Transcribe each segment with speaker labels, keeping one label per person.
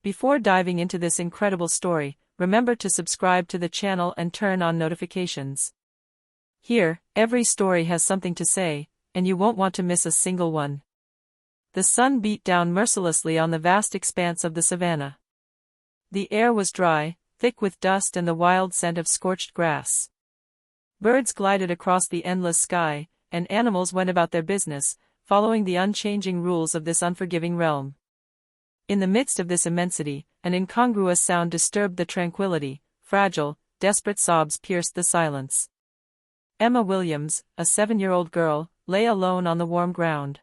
Speaker 1: Before diving into this incredible story, remember to subscribe to the channel and turn on notifications. Here, every story has something to say, and you won't want to miss a single one. The sun beat down mercilessly on the vast expanse of the savannah. The air was dry, thick with dust and the wild scent of scorched grass. Birds glided across the endless sky, and animals went about their business, following the unchanging rules of this unforgiving realm. In the midst of this immensity, an incongruous sound disturbed the tranquility. Fragile, desperate sobs pierced the silence. Emma Williams, a 7-year-old girl, lay alone on the warm ground.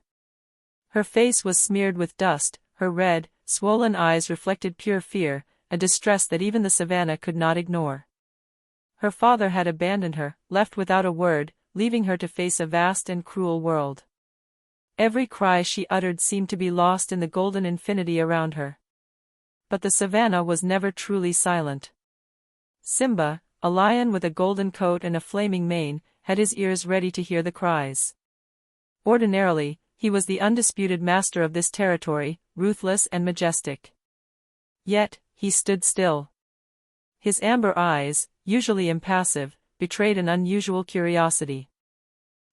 Speaker 1: Her face was smeared with dust, her red, swollen eyes reflected pure fear, a distress that even the savannah could not ignore. Her father had abandoned her, left without a word, leaving her to face a vast and cruel world. Every cry she uttered seemed to be lost in the golden infinity around her. But the savannah was never truly silent. Simba, a lion with a golden coat and a flaming mane, had his ears ready to hear the cries. Ordinarily, he was the undisputed master of this territory, ruthless and majestic. Yet, he stood still. His amber eyes, usually impassive, betrayed an unusual curiosity.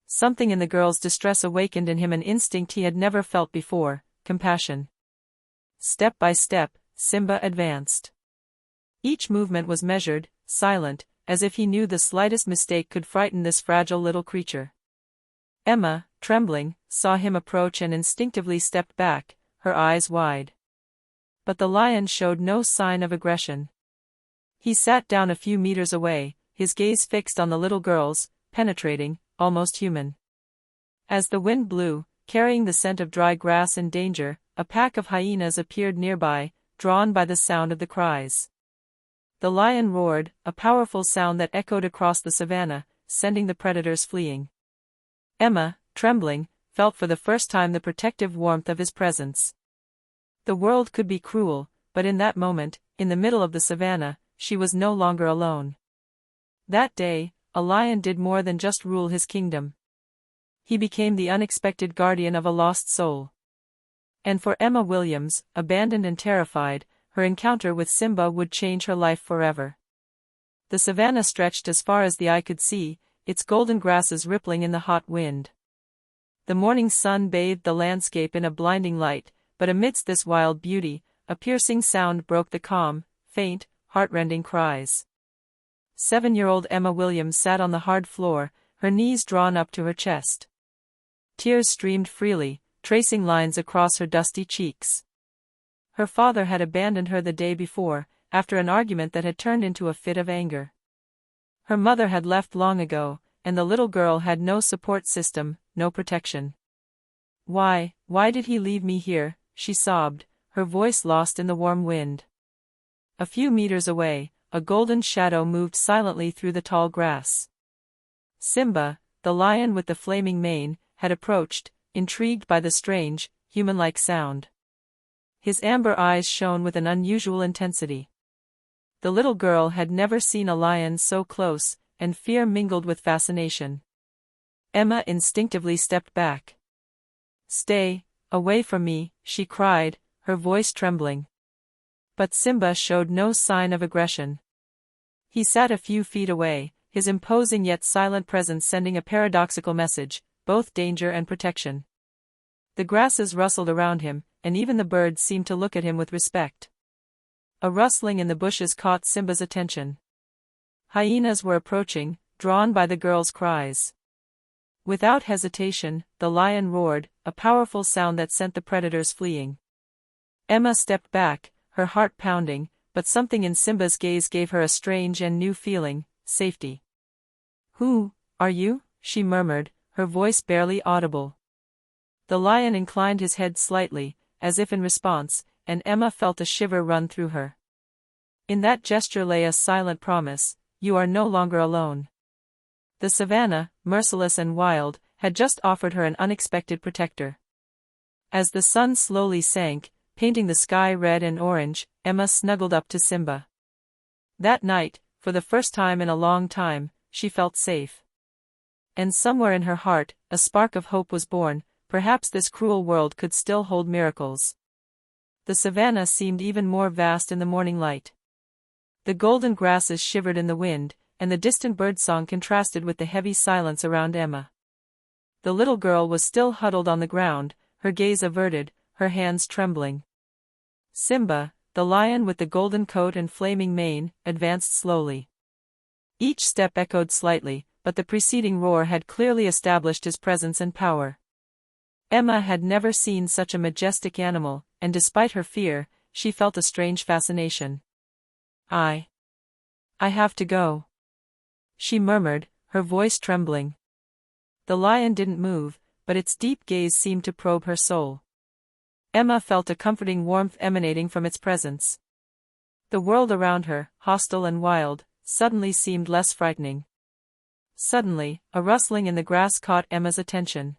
Speaker 1: Something in the girl's distress awakened in him an instinct he had never felt before, compassion. Step by step, Simba advanced. Each movement was measured, silent, as if he knew the slightest mistake could frighten this fragile little creature. Emma, trembling, saw him approach and instinctively stepped back, her eyes wide. But the lion showed no sign of aggression. He sat down a few meters away, his gaze fixed on the little girl's, penetrating, almost human. As the wind blew, carrying the scent of dry grass and danger, a pack of hyenas appeared nearby, drawn by the sound of the cries. The lion roared, a powerful sound that echoed across the savannah, sending the predators fleeing. Emma, trembling, felt for the first time the protective warmth of his presence. The world could be cruel, but in that moment, in the middle of the savannah, she was no longer alone. That day, a lion did more than just rule his kingdom. He became the unexpected guardian of a lost soul. And for Emma Williams, abandoned and terrified, her encounter with Simba would change her life forever. The savannah stretched as far as the eye could see, its golden grasses rippling in the hot wind. The morning sun bathed the landscape in a blinding light, but amidst this wild beauty, a piercing sound broke the calm, faint, heartrending cries. 7-year-old Emma Williams sat on the hard floor, her knees drawn up to her chest. Tears streamed freely, tracing lines across her dusty cheeks. Her father had abandoned her the day before, after an argument that had turned into a fit of anger. Her mother had left long ago, and the little girl had no support system, no protection. Why did he leave me here?" she sobbed, her voice lost in the warm wind. A few meters away, a golden shadow moved silently through the tall grass. Simba, the lion with the flaming mane, had approached, intrigued by the strange, human-like sound. His amber eyes shone with an unusual intensity. The little girl had never seen a lion so close, and fear mingled with fascination. Emma instinctively stepped back. "Stay away from me," she cried, her voice trembling. But Simba showed no sign of aggression. He sat a few feet away, his imposing yet silent presence sending a paradoxical message, both danger and protection. The grasses rustled around him, and even the birds seemed to look at him with respect. A rustling in the bushes caught Simba's attention. Hyenas were approaching, drawn by the girl's cries. Without hesitation, the lion roared, a powerful sound that sent the predators fleeing. Emma stepped back, her heart pounding, but something in Simba's gaze gave her a strange and new feeling, safety. "Who are you?" she murmured, her voice barely audible. The lion inclined his head slightly, as if in response, and Emma felt a shiver run through her. In that gesture lay a silent promise: you are no longer alone. The savannah, merciless and wild, had just offered her an unexpected protector. As the sun slowly sank, painting the sky red and orange, Emma snuggled up to Simba. That night, for the first time in a long time, she felt safe. And somewhere in her heart, a spark of hope was born, perhaps this cruel world could still hold miracles. The savannah seemed even more vast in the morning light. The golden grasses shivered in the wind, and the distant birdsong contrasted with the heavy silence around Emma. The little girl was still huddled on the ground, her gaze averted, her hands trembling. Simba, the lion with the golden coat and flaming mane, advanced slowly. Each step echoed slightly, but the preceding roar had clearly established his presence and power. Emma had never seen such a majestic animal, and despite her fear, she felt a strange fascination. I have to go," she murmured, her voice trembling. The lion didn't move, but its deep gaze seemed to probe her soul. Emma felt a comforting warmth emanating from its presence. The world around her, hostile and wild, suddenly seemed less frightening. Suddenly, a rustling in the grass caught Emma's attention.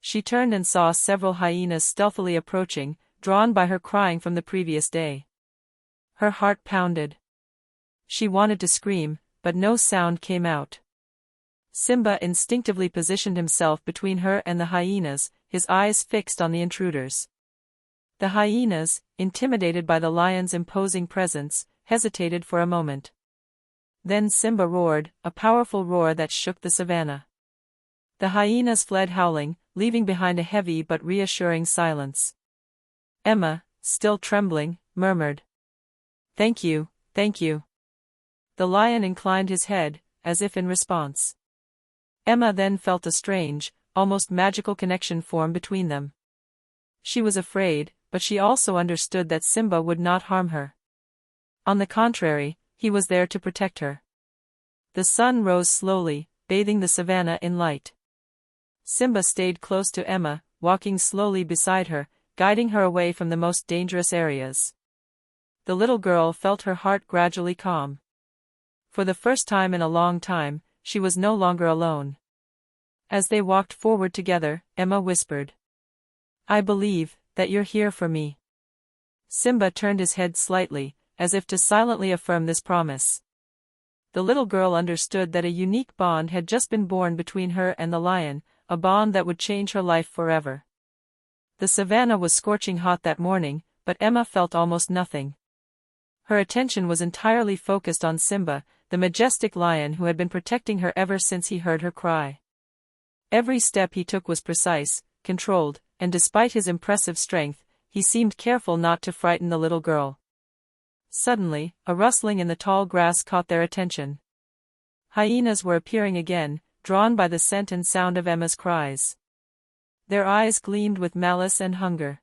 Speaker 1: She turned and saw several hyenas stealthily approaching, drawn by her crying from the previous day. Her heart pounded. She wanted to scream, but no sound came out. Simba instinctively positioned himself between her and the hyenas, his eyes fixed on the intruders. The hyenas, intimidated by the lion's imposing presence, hesitated for a moment. Then Simba roared, a powerful roar that shook the savannah. The hyenas fled howling, leaving behind a heavy but reassuring silence. Emma, still trembling, murmured, "Thank you, thank you." The lion inclined his head, as if in response. Emma then felt a strange, almost magical connection form between them. She was afraid, but she also understood that Simba would not harm her. On the contrary, he was there to protect her. The sun rose slowly, bathing the savannah in light. Simba stayed close to Emma, walking slowly beside her, guiding her away from the most dangerous areas. The little girl felt her heart gradually calm. For the first time in a long time, she was no longer alone. As they walked forward together, Emma whispered, "I believe that you're here for me." Simba turned his head slightly, as if to silently affirm this promise. The little girl understood that a unique bond had just been born between her and the lion, a bond that would change her life forever. The savannah was scorching hot that morning, but Emma felt almost nothing. Her attention was entirely focused on Simba, the majestic lion who had been protecting her ever since he heard her cry. Every step he took was precise, controlled, and despite his impressive strength, he seemed careful not to frighten the little girl. Suddenly, a rustling in the tall grass caught their attention. Hyenas were appearing again, drawn by the scent and sound of Emma's cries. Their eyes gleamed with malice and hunger.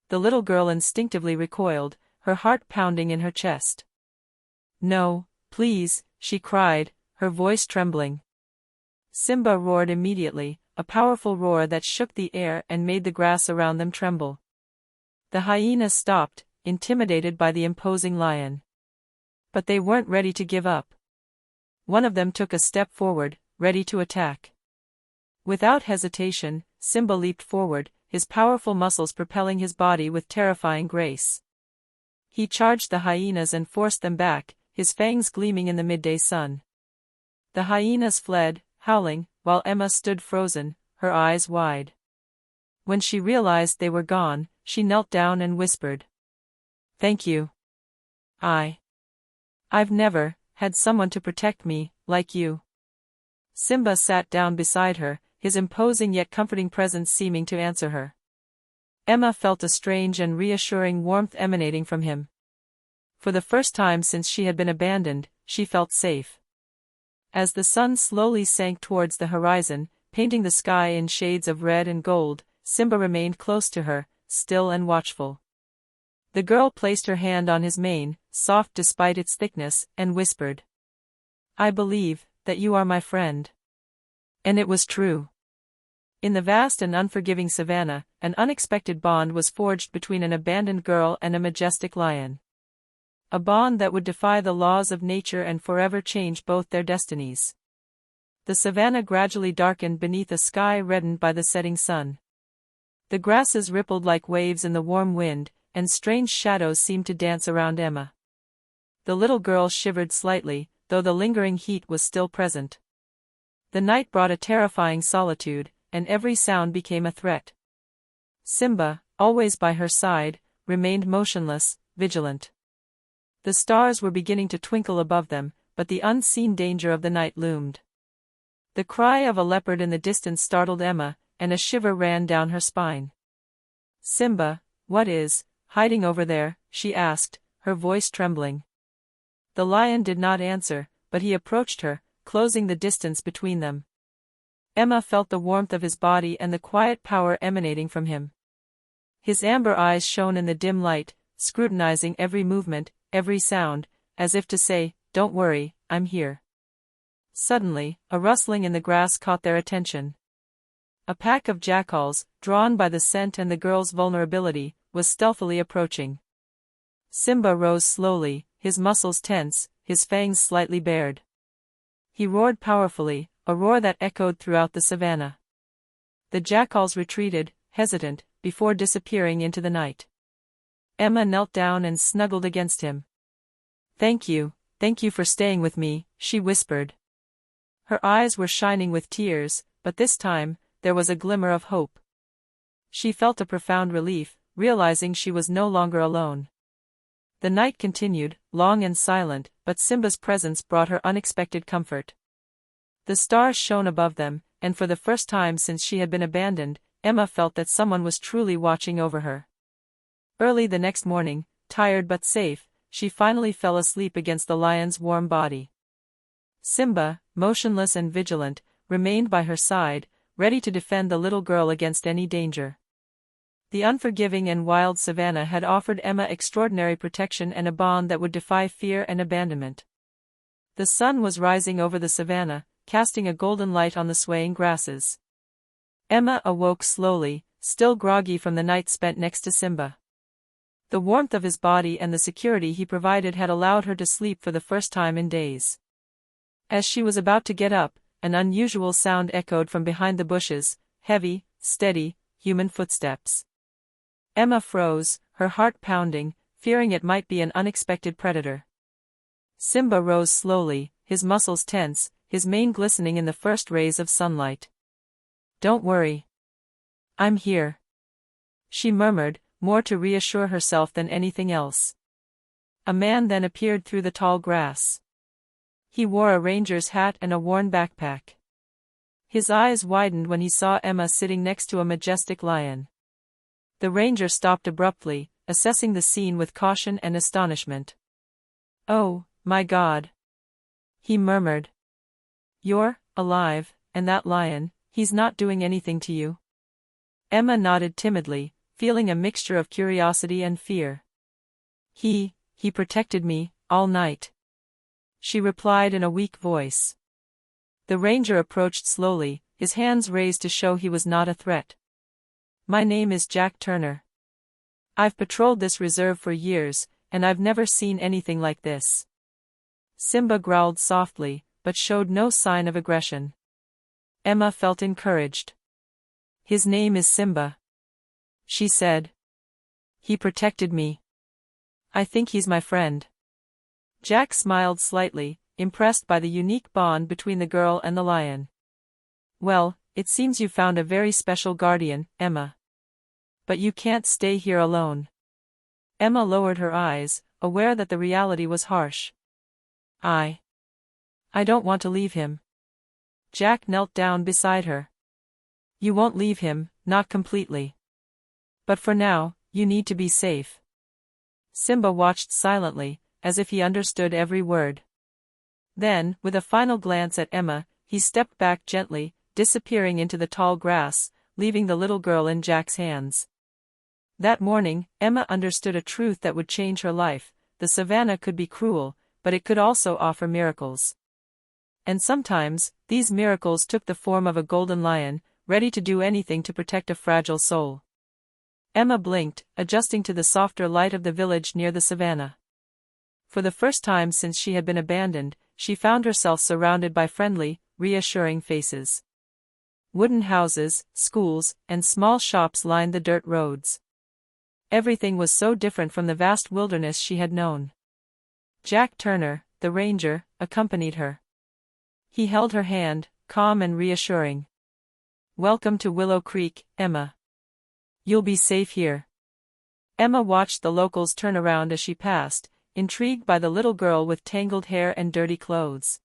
Speaker 1: The little girl instinctively recoiled, her heart pounding in her chest. "No, please," she cried, her voice trembling. Simba roared immediately, a powerful roar that shook the air and made the grass around them tremble. The hyenas stopped, intimidated by the imposing lion. But they weren't ready to give up. One of them took a step forward, ready to attack. Without hesitation, Simba leaped forward, his powerful muscles propelling his body with terrifying grace. He charged the hyenas and forced them back, his fangs gleaming in the midday sun. The hyenas fled, howling, while Emma stood frozen, her eyes wide. When she realized they were gone, she knelt down and whispered, "Thank you. I've never had someone to protect me, like you." Simba sat down beside her, his imposing yet comforting presence seeming to answer her. Emma felt a strange and reassuring warmth emanating from him. For the first time since she had been abandoned, she felt safe. As the sun slowly sank towards the horizon, painting the sky in shades of red and gold, Simba remained close to her, still and watchful. The girl placed her hand on his mane, soft despite its thickness, and whispered, "I believe that you are my friend." And it was true. In the vast and unforgiving savannah, an unexpected bond was forged between an abandoned girl and a majestic lion. A bond that would defy the laws of nature and forever change both their destinies. The savannah gradually darkened beneath a sky reddened by the setting sun. The grasses rippled like waves in the warm wind, and strange shadows seemed to dance around Emma. The little girl shivered slightly, though the lingering heat was still present. The night brought a terrifying solitude, and every sound became a threat. Simba, always by her side, remained motionless, vigilant. The stars were beginning to twinkle above them, but the unseen danger of the night loomed. The cry of a leopard in the distance startled Emma, and a shiver ran down her spine. "Simba, what is hiding over there?" she asked, her voice trembling. The lion did not answer, but he approached her, closing the distance between them. Emma felt the warmth of his body and the quiet power emanating from him. His amber eyes shone in the dim light, scrutinizing every movement, every sound, as if to say, "Don't worry, I'm here." Suddenly, a rustling in the grass caught their attention. A pack of jackals, drawn by the scent and the girl's vulnerability, was stealthily approaching. Simba rose slowly, his muscles tense, his fangs slightly bared. He roared powerfully, a roar that echoed throughout the savannah. The jackals retreated, hesitant, before disappearing into the night. Emma knelt down and snuggled against him. Thank you for staying with me," she whispered. Her eyes were shining with tears, but this time, there was a glimmer of hope. She felt a profound relief, realizing she was no longer alone. The night continued, long and silent, but Simba's presence brought her unexpected comfort. The stars shone above them, and for the first time since she had been abandoned, Emma felt that someone was truly watching over her. Early the next morning, tired but safe, she finally fell asleep against the lion's warm body. Simba, motionless and vigilant, remained by her side, ready to defend the little girl against any danger. The unforgiving and wild savannah had offered Emma extraordinary protection and a bond that would defy fear and abandonment. The sun was rising over the savannah, casting a golden light on the swaying grasses. Emma awoke slowly, still groggy from the night spent next to Simba. The warmth of his body and the security he provided had allowed her to sleep for the first time in days. As she was about to get up, an unusual sound echoed from behind the bushes, heavy, steady, human footsteps. Emma froze, her heart pounding, fearing it might be an unexpected predator. Simba rose slowly, his muscles tense, his mane glistening in the first rays of sunlight. "Don't worry. I'm here," she murmured, more to reassure herself than anything else. A man then appeared through the tall grass. He wore a ranger's hat and a worn backpack. His eyes widened when he saw Emma sitting next to a majestic lion. The ranger stopped abruptly, assessing the scene with caution and astonishment. "Oh, my God," he murmured. "You're alive, and that lion, he's not doing anything to you?" Emma nodded timidly, feeling a mixture of curiosity and fear. He protected me, all night," she replied in a weak voice. The ranger approached slowly, his hands raised to show he was not a threat. "My name is Jack Turner. I've patrolled this reserve for years, and I've never seen anything like this." Simba growled softly, but showed no sign of aggression. Emma felt encouraged. "His name is Simba," she said. "He protected me. I think he's my friend." Jack smiled slightly, impressed by the unique bond between the girl and the lion. "Well, it seems you found a very special guardian, Emma. But you can't stay here alone." Emma lowered her eyes, aware that the reality was harsh. I don't want to leave him." Jack knelt down beside her. "You won't leave him, not completely. But for now, you need to be safe." Simba watched silently, as if he understood every word. Then, with a final glance at Emma, he stepped back gently, disappearing into the tall grass, leaving the little girl in Jack's hands. That morning, Emma understood a truth that would change her life: the savannah could be cruel, but it could also offer miracles. And sometimes, these miracles took the form of a golden lion, ready to do anything to protect a fragile soul. Emma blinked, adjusting to the softer light of the village near the savannah. For the first time since she had been abandoned, she found herself surrounded by friendly, reassuring faces. Wooden houses, schools, and small shops lined the dirt roads. Everything was so different from the vast wilderness she had known. Jack Turner, the ranger, accompanied her. He held her hand, calm and reassuring. "Welcome to Willow Creek, Emma. You'll be safe here." Emma watched the locals turn around as she passed, intrigued by the little girl with tangled hair and dirty clothes.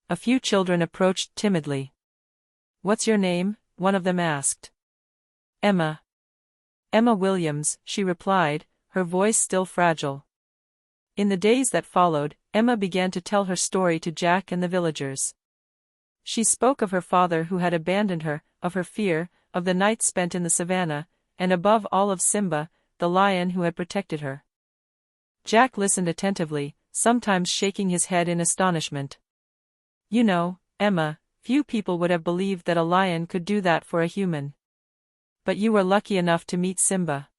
Speaker 1: A few children approached timidly. "What's your name?" one of them asked. "Emma." "Emma Williams," she replied, her voice still fragile. In the days that followed, Emma began to tell her story to Jack and the villagers. She spoke of her father who had abandoned her, of her fear, of the nights spent in the savannah, and above all of Simba, the lion who had protected her. Jack listened attentively, sometimes shaking his head in astonishment. "You know, Emma, few people would have believed that a lion could do that for a human. But you were lucky enough to meet Simba."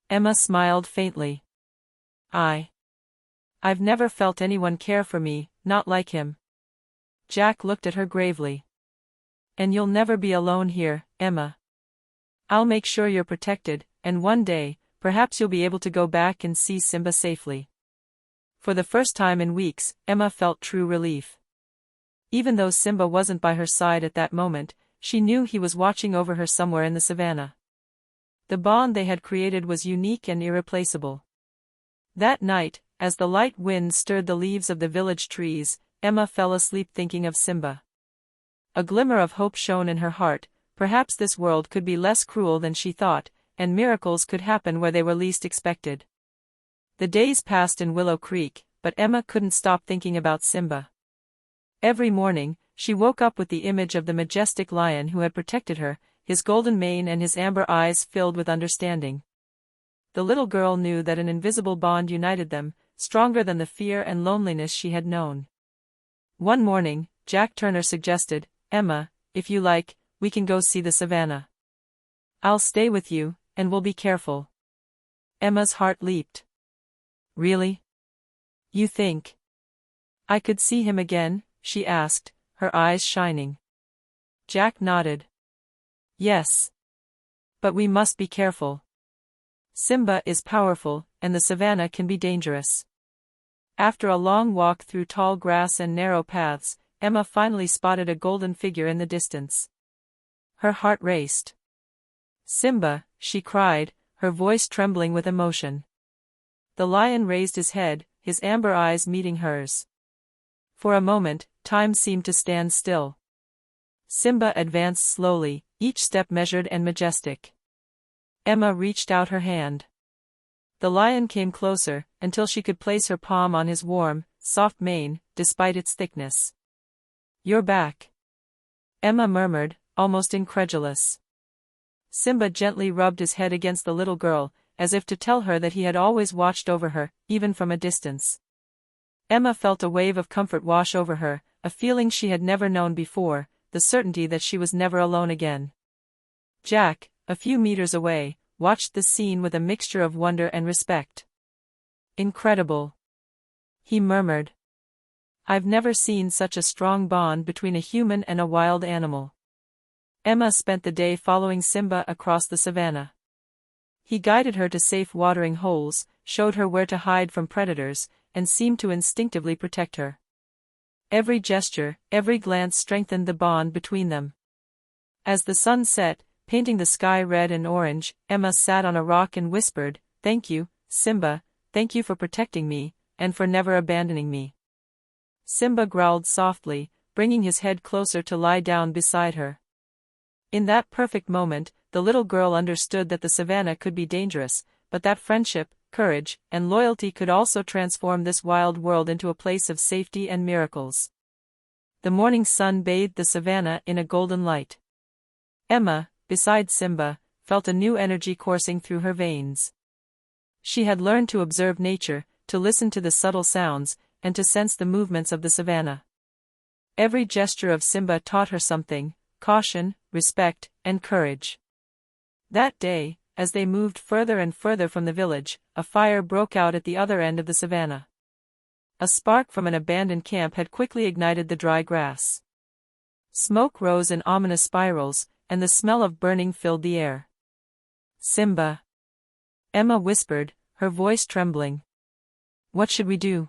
Speaker 1: Emma smiled faintly. I've never felt anyone care for me, not like him." Jack looked at her gravely. "And you'll never be alone here, Emma. I'll make sure you're protected, and one day, perhaps you'll be able to go back and see Simba safely." For the first time in weeks, Emma felt true relief. Even though Simba wasn't by her side at that moment, she knew he was watching over her somewhere in the savannah. The bond they had created was unique and irreplaceable. That night, as the light wind stirred the leaves of the village trees, Emma fell asleep thinking of Simba. A glimmer of hope shone in her heart. Perhaps this world could be less cruel than she thought, and miracles could happen where they were least expected. The days passed in Willow Creek, but Emma couldn't stop thinking about Simba. Every morning, she woke up with the image of the majestic lion who had protected her, his golden mane and his amber eyes filled with understanding. The little girl knew that an invisible bond united them, stronger than the fear and loneliness she had known. One morning, Jack Turner suggested, "Emma, if you like, we can go see the savannah. I'll stay with you, and we'll be careful." Emma's heart leaped. "Really? You think I could see him again?" she asked, her eyes shining. Jack nodded. "Yes. But we must be careful. Simba is powerful, and the savannah can be dangerous." After a long walk through tall grass and narrow paths, Emma finally spotted a golden figure in the distance. Her heart raced. "Simba," she cried, her voice trembling with emotion. The lion raised his head, his amber eyes meeting hers. For a moment, time seemed to stand still. Simba advanced slowly, each step measured and majestic. Emma reached out her hand. The lion came closer, until she could place her palm on his warm, soft mane, despite its thickness. "You're back," Emma murmured, almost incredulous. Simba gently rubbed his head against the little girl, as if to tell her that he had always watched over her, even from a distance. Emma felt a wave of comfort wash over her, a feeling she had never known before, the certainty that she was never alone again. Jack, a few meters away, watched the scene with a mixture of wonder and respect. "Incredible," he murmured. "I've never seen such a strong bond between a human and a wild animal." Emma spent the day following Simba across the savannah. He guided her to safe watering holes, showed her where to hide from predators, and seemed to instinctively protect her. Every gesture, every glance strengthened the bond between them. As the sun set, painting the sky red and orange, Emma sat on a rock and whispered, "Thank you, Simba, thank you for protecting me, and for never abandoning me." Simba growled softly, bringing his head closer to lie down beside her. In that perfect moment, the little girl understood that the savannah could be dangerous, but that friendship, courage, and loyalty could also transform this wild world into a place of safety and miracles. The morning sun bathed the savannah in a golden light. Emma, beside Simba, felt a new energy coursing through her veins. She had learned to observe nature, to listen to the subtle sounds, and to sense the movements of the savannah. Every gesture of Simba taught her something: caution, respect, and courage. That day, as they moved further and further from the village, a fire broke out at the other end of the savannah. A spark from an abandoned camp had quickly ignited the dry grass. Smoke rose in ominous spirals, and the smell of burning filled the air. "Simba," Emma whispered, her voice trembling. "What should we do?"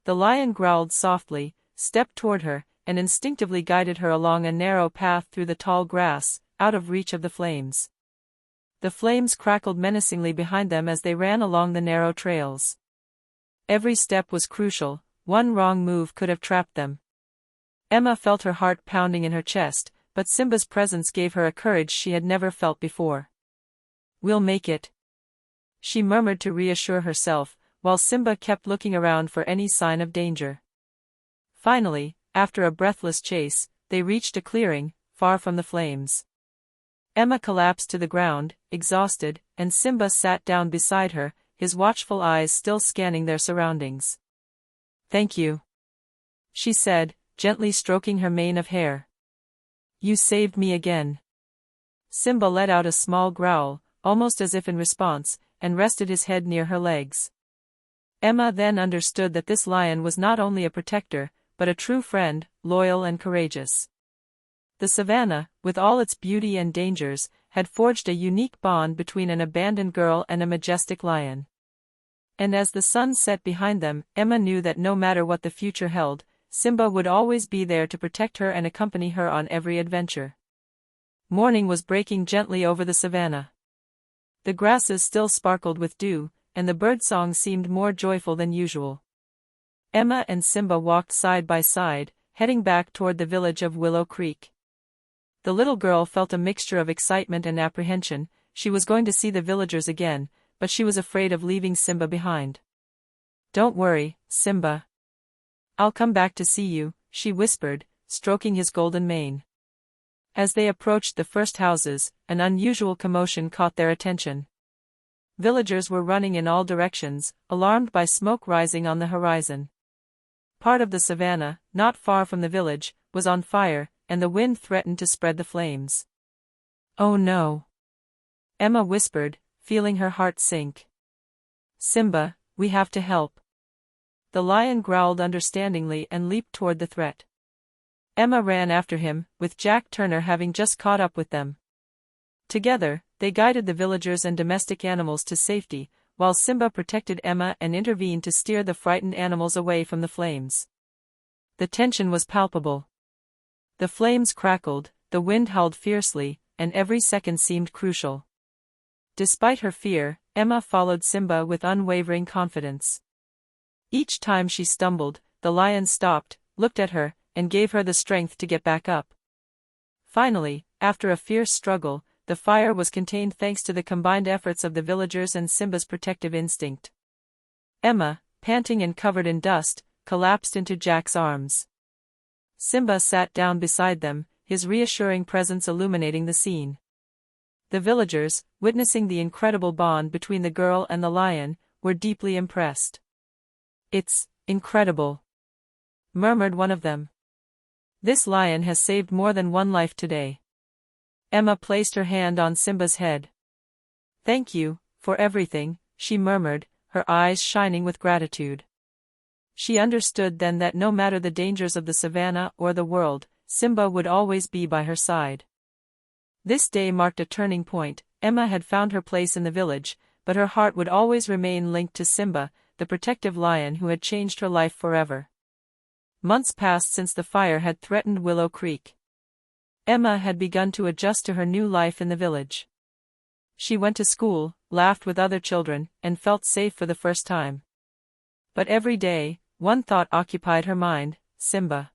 Speaker 1: The lion growled softly, stepped toward her, and instinctively guided her along a narrow path through the tall grass, out of reach of the flames. The flames crackled menacingly behind them as they ran along the narrow trails. Every step was crucial, one wrong move could have trapped them. Emma felt her heart pounding in her chest, but Simba's presence gave her a courage she had never felt before. "We'll make it," she murmured to reassure herself, while Simba kept looking around for any sign of danger. Finally, after a breathless chase, they reached a clearing, far from the flames. Emma collapsed to the ground, exhausted, and Simba sat down beside her, his watchful eyes still scanning their surroundings. "Thank you," she said, gently stroking her mane of hair. "You saved me again." Simba let out a small growl, almost as if in response, and rested his head near her legs. Emma then understood that this lion was not only a protector, but a true friend, loyal and courageous. The savannah, with all its beauty and dangers, had forged a unique bond between an abandoned girl and a majestic lion. And as the sun set behind them, Emma knew that no matter what the future held, Simba would always be there to protect her and accompany her on every adventure. Morning was breaking gently over the savannah. The grasses still sparkled with dew, and the birdsong seemed more joyful than usual. Emma and Simba walked side by side, heading back toward the village of Willow Creek. The little girl felt a mixture of excitement and apprehension. She was going to see the villagers again, but she was afraid of leaving Simba behind. "Don't worry, Simba. I'll come back to see you," she whispered, stroking his golden mane. As they approached the first houses, an unusual commotion caught their attention. Villagers were running in all directions, alarmed by smoke rising on the horizon. Part of the savannah, not far from the village, was on fire, and the wind threatened to spread the flames. "Oh no," Emma whispered, feeling her heart sink. "Simba, we have to help." The lion growled understandingly and leaped toward the threat. Emma ran after him, with Jack Turner having just caught up with them. Together, they guided the villagers and domestic animals to safety, while Simba protected Emma and intervened to steer the frightened animals away from the flames. The tension was palpable. The flames crackled, the wind howled fiercely, and every second seemed crucial. Despite her fear, Emma followed Simba with unwavering confidence. Each time she stumbled, the lion stopped, looked at her, and gave her the strength to get back up. Finally, after a fierce struggle, the fire was contained thanks to the combined efforts of the villagers and Simba's protective instinct. Emma, panting and covered in dust, collapsed into Jack's arms. Simba sat down beside them, his reassuring presence illuminating the scene. The villagers, witnessing the incredible bond between the girl and the lion, were deeply impressed. "It's incredible," murmured one of them. "This lion has saved more than one life today." Emma placed her hand on Simba's head. "Thank you, for everything," she murmured, her eyes shining with gratitude. She understood then that no matter the dangers of the savannah or the world, Simba would always be by her side. This day marked a turning point. Emma had found her place in the village, but her heart would always remain linked to Simba, the protective lion who had changed her life forever. Months passed since the fire had threatened Willow Creek. Emma had begun to adjust to her new life in the village. She went to school, laughed with other children, and felt safe for the first time. But every day, one thought occupied her mind: Simba.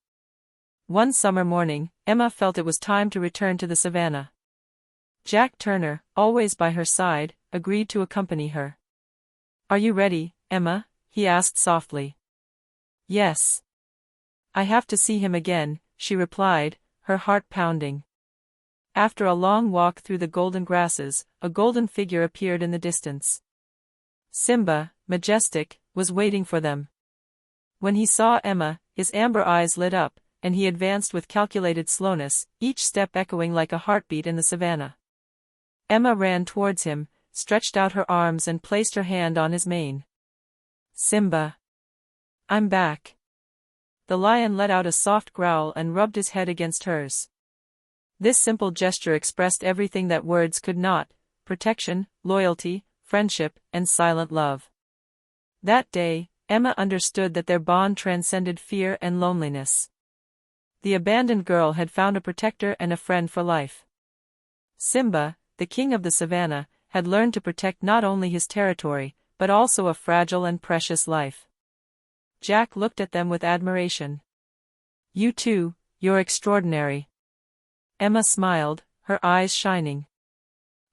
Speaker 1: One summer morning, Emma felt it was time to return to the savannah. Jack Turner, always by her side, agreed to accompany her. "Are you ready, Emma?" he asked softly. "Yes. I have to see him again," she replied, her heart pounding. After a long walk through the golden grasses, a golden figure appeared in the distance. Simba, majestic, was waiting for them. When he saw Emma, his amber eyes lit up, and he advanced with calculated slowness, each step echoing like a heartbeat in the savannah. Emma ran towards him, stretched out her arms and placed her hand on his mane. "Simba. I'm back." The lion let out a soft growl and rubbed his head against hers. This simple gesture expressed everything that words could not: protection, loyalty, friendship, and silent love. That day, Emma understood that their bond transcended fear and loneliness. The abandoned girl had found a protector and a friend for life. Simba, the king of the savannah, had learned to protect not only his territory, but also a fragile and precious life. Jack looked at them with admiration. "You too, you're extraordinary." Emma smiled, her eyes shining.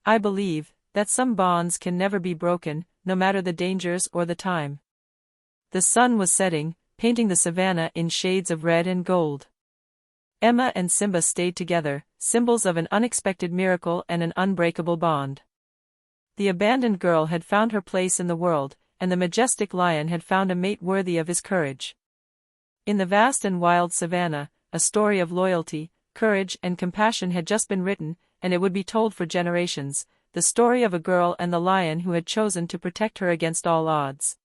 Speaker 1: "I believe that some bonds can never be broken, no matter the dangers or the time." The sun was setting, painting the savannah in shades of red and gold. Emma and Simba stayed together, symbols of an unexpected miracle and an unbreakable bond. The abandoned girl had found her place in the world, and the majestic lion had found a mate worthy of his courage. In the vast and wild savannah, a story of loyalty, courage and compassion had just been written, and it would be told for generations, the story of a girl and the lion who had chosen to protect her against all odds.